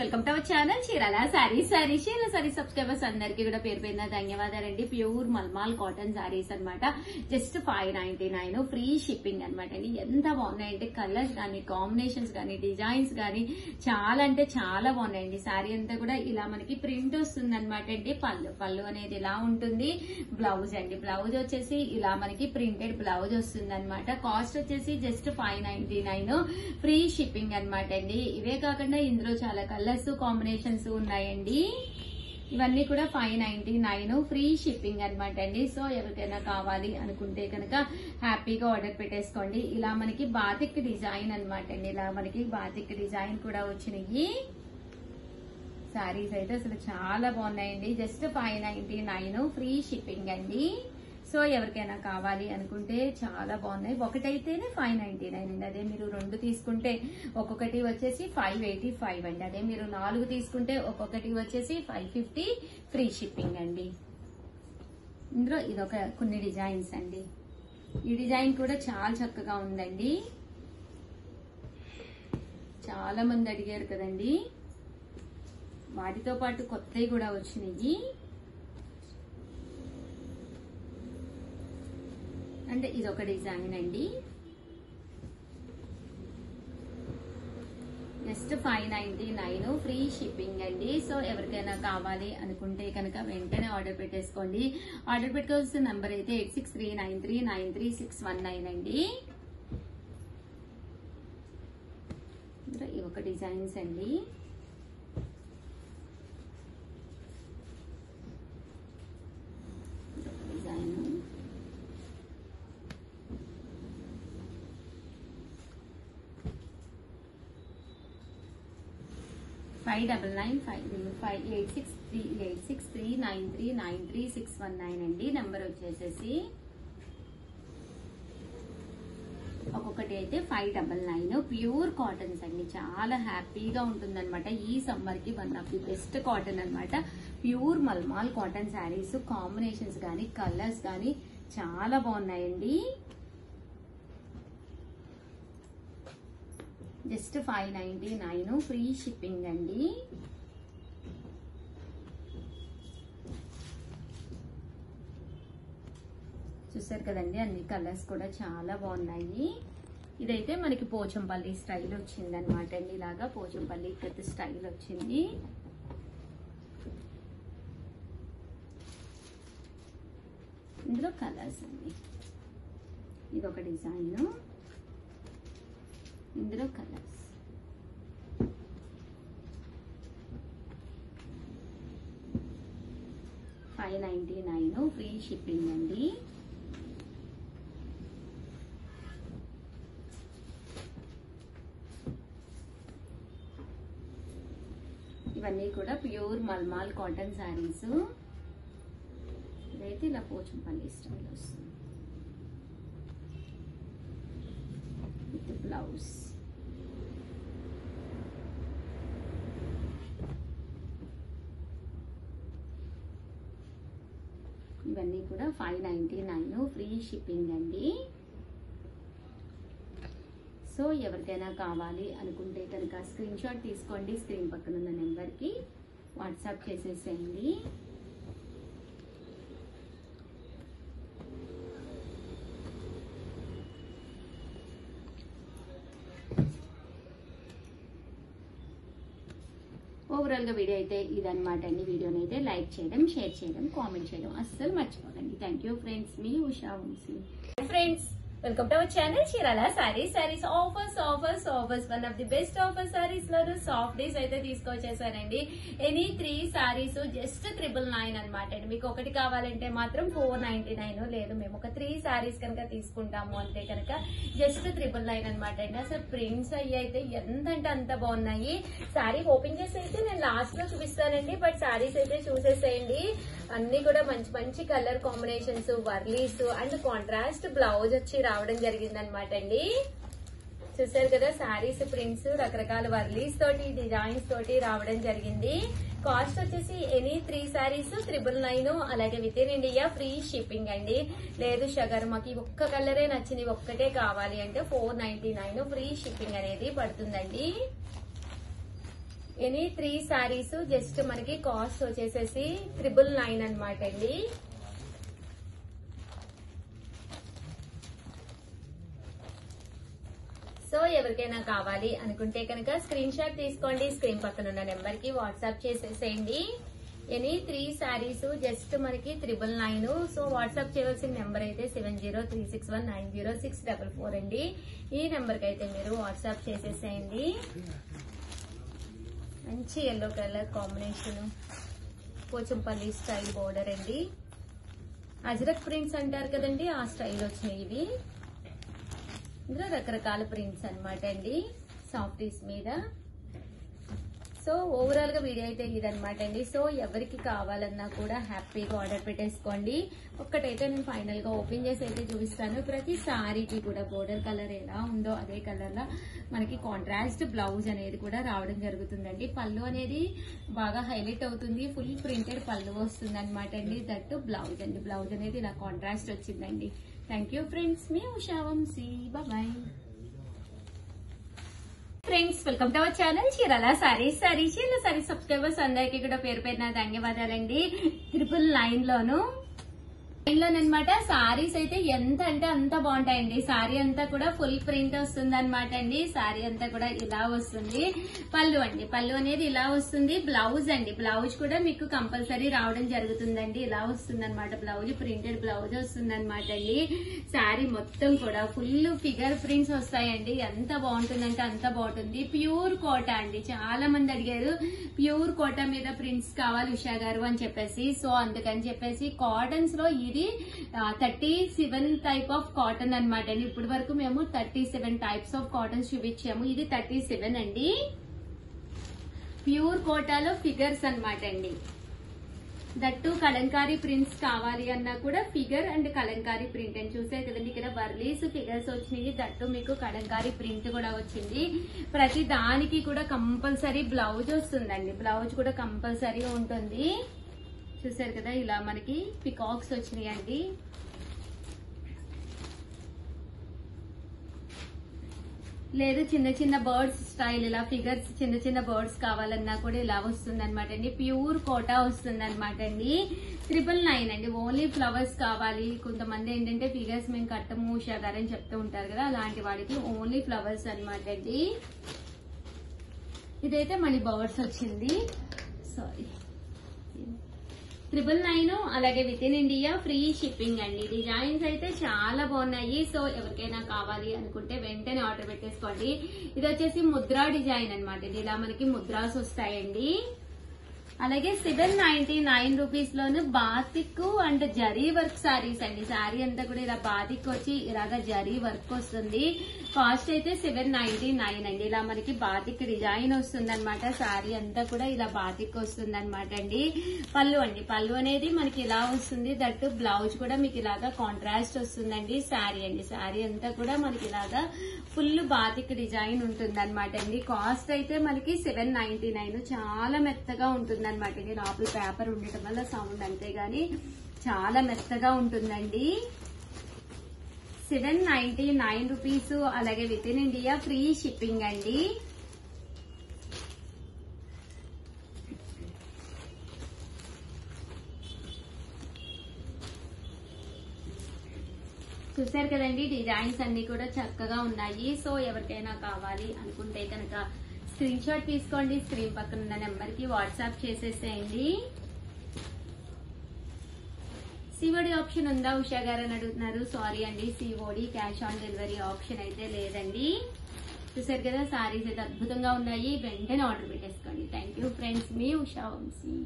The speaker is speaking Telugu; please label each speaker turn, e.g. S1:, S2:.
S1: Welcome to our channel Chirala sarees. Chirala sarees subscribers అందరికీ కూడా పేరు పేరున ధన్యవాదాలండి. ప్యూర్ మల్మాల్ కాటన్ సారీస్ అన్నమాట. జస్ట్ 599 ఫ్రీ షిప్పింగ్ అనమాట అండి. ఎంత బాగున్నాయంటే కలర్స్ కానీ, కాంబినేషన్స్ కానీ, డిజైన్స్ కానీ చాలా అంటే చాలా బాగున్నాయండి. సారీ అంతా కూడా ఇలా మనకి ప్రింట్ వస్తుంది అనమాట అండి. పళ్ళు అనేది ఇలా ఉంటుంది. బ్లౌజ్ అండి, బ్లౌజ్ వచ్చేసి ఇలా మనకి ప్రింటెడ్ బ్లౌజ్ వస్తుంది అనమాట. కాస్ట్ వచ్చేసి జస్ట్ 599 ఫ్రీ షిప్పింగ్ అనమాట అండి. ఇవే కాకుండా ఇందులో చాలా కలర్స్ కాంబినేషన్స్ ఉన్నాయండి. ఇవన్నీ కూడా 599 ఫ్రీ షిప్పింగ్ అనమాట అండి. సో ఎవరికైనా కావాలి అనుకుంటే కనుక హ్యాపీగా ఆర్డర్ పెట్టేసుకోండి. ఇలా మనకి బాతిక్ డిజైన్ అనమాట అండి. ఇలా మనకి బాతిక్ డిజైన్ కూడా వచ్చినాయి. సారీస్ అయితే అసలు చాలా బాగున్నాయండి. జస్ట్ 599 ఫ్రీ షిప్పింగ్ అండి. సో ఎవరికైనా కావాలి అనుకుంటే చాలా బాగున్నాయి. ఒకటైతేనే 599 అండి. అదే మీరు 2 తీసుకుంటే ఒక్కొక్కటి వచ్చేసి 585 అండి. అదే మీరు 4 తీసుకుంటే ఒక్కొక్కటి వచ్చేసి 550 ఫ్రీ షిప్పింగ్ అండి. ఇందులో ఇదొక కొన్ని డిజైన్స్ అండి. ఈ డిజైన్ కూడా చాలా చక్కగా ఉందండి. చాలా మంది అడిగారు కదండి. వాటితో పాటు కొత్తవి కూడా వచ్చినాయి. అంటే ఇదొక డిజైన్ అండి. జస్ట్ 599 ఫ్రీ షిప్పింగ్ అండి. సో ఎవరికైనా కావాలి అనుకుంటే కనుక వెంటనే ఆర్డర్ పెట్టేసుకోండి. ఆర్డర్ పెట్టుకోవాల్సిన నంబర్ అయితే 8639393619 అండి. ఇవొక డిజైన్స్ అండి. డిజైన్ 599586393933619 అండి. నెంబర్ వచ్చేసేసి ఒక్కొక్కటి అయితే 599 ప్యూర్ కాటన్స్ అండి. చాలా హ్యాపీగా ఉంటుందన్నమాట. ఈ సమ్మర్ కి one of the best cotton అన్నమాట. Pure mulmul cotton saris combinations కానీ కలర్స్ కానీ చాలా బాగున్నాయండి. జస్ట్ 599 ఫ్రీ షిప్పింగ్ అండి. చూసారు కదండి, అన్ని కలర్స్ కూడా చాలా బాగున్నాయి. ఇదైతే మనకి పోచంపల్లి స్టైల్ వచ్చింది అనమాట అండి. ఇలాగా పోచంపల్లి కట్ స్టైల్ వచ్చింది. ఇందులో కలర్స్ అండి. ఇదొక డిజైన్. ఇందులో కలర్స్. $599 ఫ్రీ షిప్పింగ్ అండి. ఇవన్నీ కూడా ప్యూర్ మల్మాల్ కాటన్ శారీస్. ఇదైతే ఇలా పోచంపల్లి స్టైల్ వస్తుంది విత్ బ్లౌజ్. ఇవన్నీ కూడా 599 ఫ్రీ షిప్పింగ్ అండి. సో ఎవరికైనా కావాలి అనుకుంటే కనుక స్క్రీన్ షాట్ తీసుకోండి. స్క్రీన్ పక్కన ఉన్న నెంబర్కి వాట్సాప్ చేసేసేయండి. ఓవరాల్ గా వీడియో అయితే ఇదన్నమాట అండి. వీడియోని అయితే లైక్ చేయడం, షేర్ చేయడం, కామెంట్ చేయడం అస్సలు మర్చిపోకండి. Thank you friends. మీ Usha Vamshi. Friends welcome to our channel Chirala sarees. Sarees offers offers offers. One of the best offer sarees లో సాఫ్ట్ డేస్ అయితే తీసుకొచ్చేసానండి. ఎనీ 3 సారీస్ జస్ట్ 999 అనమాట అండి. మీకు ఒకటి కావాలంటే మాత్రం 499. లేదు మేము ఒక 3 సారీస్ కనుక తీసుకుంటాము అంటే కనుక జస్ట్ 999 అనమాట అండి. అసలు ప్రింట్స్ అయ్యి అయితే ఎంతంటే అంత బాగున్నాయి. సారీ ఓపెన్ చేసి అయితే నేను లాస్ట్ లో చూపిస్తానండి. బట్ సారీస్ అయితే చూసేసేయండి. అన్ని కూడా మంచి మంచి colour combinations, Warlis and contrast blouse వచ్చి రావడం జరిగింది అనమాట అండి. చూసారు కదా, సారీస్ ప్రింట్స్ రకరకాల వర్లీస్ తోటి డిజైన్స్ తోటి రావడం జరిగింది. కాస్ట్ వచ్చేసి ఎనీ 3 సారీస్ 999. అలాగే with in India free shipping అండి. లేదు షగర్ మాకు ఒక్క కలరే నచ్చింది, ఒక్కటే కావాలి అంటే 499 ఫ్రీ షిప్పింగ్ అనేది పడుతుందండి. ఎనీ 3 సారీస్ జస్ట్ మనకి కాస్ట్ వచ్చేసేసి 999 అనమాట అండి. సో ఎవరికైనా కావాలి అనుకుంటే కనుక స్క్రీన్ షాట్ తీసుకోండి, స్క్రీన్ పక్కన ఉన్న నెంబర్ కి వాట్సాప్ చేసేసేయండి. ఎనీ 3 సారీస్ జస్ట్ మనకి 999. సో వాట్సాప్ చేయవలసిన నెంబర్ అయితే 7036190644 అండి. ఈ నెంబర్ కి అయితే మీరు వాట్సాప్ చేసేసేయండి. మంచి yellow colour combination, Pochampally style border అండి. అజ్రక్ ప్రింట్స్ అంటారు కదండి, ఆ స్టైల్ వచ్చినాయి ఇవి. ఇందులో రకరకాల ప్రింట్స్ అనమాట అండి, సాఫ్టీస్ మీద. సో ఓవరాల్ గా వీడియో అయితే ఇదనమాట అండి. సో ఎవరికి కావాలన్నా కూడా హ్యాపీగా ఆర్డర్ పెట్టేసుకోండి. ఒక్కటైతే నేను ఫైనల్ గా ఓపెన్ చేసి అయితే చూపిస్తాను. ప్రతి సారీకి కూడా బోర్డర్ కలర్ ఎలా ఉందో అదే కలర్ లా మనకి కాంట్రాస్ట్ బ్లౌజ్ అనేది కూడా రావడం జరుగుతుందండి. పళ్ళు అనేది బాగా హైలైట్ అవుతుంది, ఫుల్ ప్రింటెడ్ పళ్ళు వస్తుంది అనమాట అండి. దట్టు బ్లౌజ్ అండి, బ్లౌజ్ అనేది ఇలా కాంట్రాస్ట్ వచ్చిందండి. థ్యాంక్ యూ ఫ్రెండ్స్, మీ Usha Vamshi. Bye friends, welcome to our channel Chirala sarees. Chirala sarees subscribers అందరికీ కూడా పేరు పేరున ధన్యవాదాలండి. 999 అనమాట. సారీస్ అయితే ఎంత అంటే అంత బాగుంటాయండి. సారీ అంతా కూడా ఫుల్ ప్రింట్ వస్తుంది అనమాట అండి. సారీ అంతా కూడా ఇలా వస్తుంది. పళ్ళు అండి, పళ్ళు అనేది ఇలా వస్తుంది. బ్లౌజ్ అండి, బ్లౌజ్ కూడా మీకు కంపల్సరీ రావడం జరుగుతుందండి. ఇలా వస్తుంది అనమాట బ్లౌజ్, ప్రింటెడ్ బ్లౌజ్ వస్తుంది అనమాట అండి. సారీ మొత్తం కూడా ఫుల్ ఫిగర్ ప్రింట్స్ వస్తాయండి. ఎంత బాగుంటుందంటే అంత బాగుంటుంది. ప్యూర్ కోటా అండి, చాలా మంది అడిగారు ప్యూర్ కోటా మీద ప్రింట్స్ కావాలి ఉషా గారు అని చెప్పేసి. సో అందుకని చెప్పేసి కాటన్స్ లో ఇది 37 టైప్ ఆఫ్ కాటన్ అనమాట అండి. ఇప్పటి వరకు మేము 37 టైప్స్ ఆఫ్ కాటన్స్ చూపించాము. ఇది 37 అండి. ప్యూర్ కోటాలో ఫిగర్స్ అనమాట అండి. దట్టు కలంకారీ ప్రింట్స్ కావాలి అన్నా కూడా ఫిగర్ అండ్ కలంకారీ ప్రింట్ అని చూసారు కదండి. ఇక్కడ వర్లీస్ ఫిగర్స్ వచ్చినాయి, దట్టు మీకు కలంకారీ ప్రింట్ కూడా వచ్చింది. ప్రతి దానికి కూడా కంపల్సరీ బ్లౌజ్ వస్తుందండి. బ్లౌజ్ కూడా కంపల్సరీ ఉంటుంది. చూసారు కదా, ఇలా మనకి పికాక్స్ వచ్చినాయి అండి. లేదు చిన్న చిన్న బర్డ్స్ స్టైల్ ఇలా ఫిగర్స్ చిన్న చిన్న బర్డ్స్ కావాలన్నా కూడా ఇలా వస్తుంది అనమాట అండి. ప్యూర్ కోటా వస్తుంది అనమాట అండి. 999 అండి. ఓన్లీ ఫ్లవర్స్ కావాలి. కొంతమంది ఏంటంటే ఫిగర్స్ మేము కట్టము ఉషా గారు అని చెప్తూ ఉంటారు కదా, అలాంటి వాడికి ఓన్లీ ఫ్లవర్స్ అనమాట అండి. ఇదైతే మళ్ళీ బర్డ్స్ వచ్చింది. సారీ, 999. అలాగే with in India free shipping అండి. డిజైన్స్ అయితే చాలా బాగున్నాయి. సో ఎవరికైనా కావాలి అనుకుంటే వెంటనే ఆర్డర్ పెట్టేసుకోండి. ఇది వచ్చేసి ముద్రా డిజైన్ అనమాట. ఇలా మనకి ముద్రాస్ వస్తాయండి. అలాగే 799 rupees loan batik and zari work saris అండి. సారీ అంతా కూడా ఇలా బాతిక్ వచ్చి ఇలాగా జరీ వర్క్ వస్తుంది. కాస్ట్ అయితే 799 అండి. ఇలా మనకి బాతిక్ డిజైన్ వస్తుంది అనమాట. సారీ అంతా కూడా ఇలా బాతిక్ వస్తుంది అనమాట అండి. పళ్ళు అండి, పళ్ళు అనేది మనకి ఇలా వస్తుంది. దట్టు బ్లౌజ్ కూడా మీకు ఇలాగా కాంట్రాస్ట్ వస్తుందండి. సారీ అండి, సారీ అంతా కూడా మనకి ఇలాగా ఫుల్ బాతిక్ డిజైన్ ఉంటుంది అనమాట అండి. కాస్ట్ అయితే మనకి 799. చాలా మెత్తగా ఉంటుంది అనమాట అండి. లోపల పేపర్ ఉండటం వల్ల సౌండ్ అంతే గాని చాలా మెత్తగా ఉంటుందండి. 799 రూపీస్. అలాగే with in India free shipping అండి. చూసారు కదండి, డిజైన్స్ అన్ని కూడా చక్కగా ఉన్నాయి. సో ఎవరికైనా కావాలి అనుకుంటే కనుక స్క్రీన్ షాట్ తీసుకోండి, స్క్రీన్ పక్కన ఉన్న నెంబర్ కి వాట్సాప్ చేసేసేయండి. సిఓడి ఆప్షన్ ఉందా ఉషా గారు అని అడుగుతున్నారు. సారీ అండి, COD cash on delivery option అయితే లేదండి. చూసారు కదా, సారీస్ అయితే అద్భుతంగా ఉన్నాయి. వెంటనే ఆర్డర్ పెట్టేసుకోండి. థ్యాంక్ యూ ఫ్రెండ్స్, మీ ఉషా వంశీ.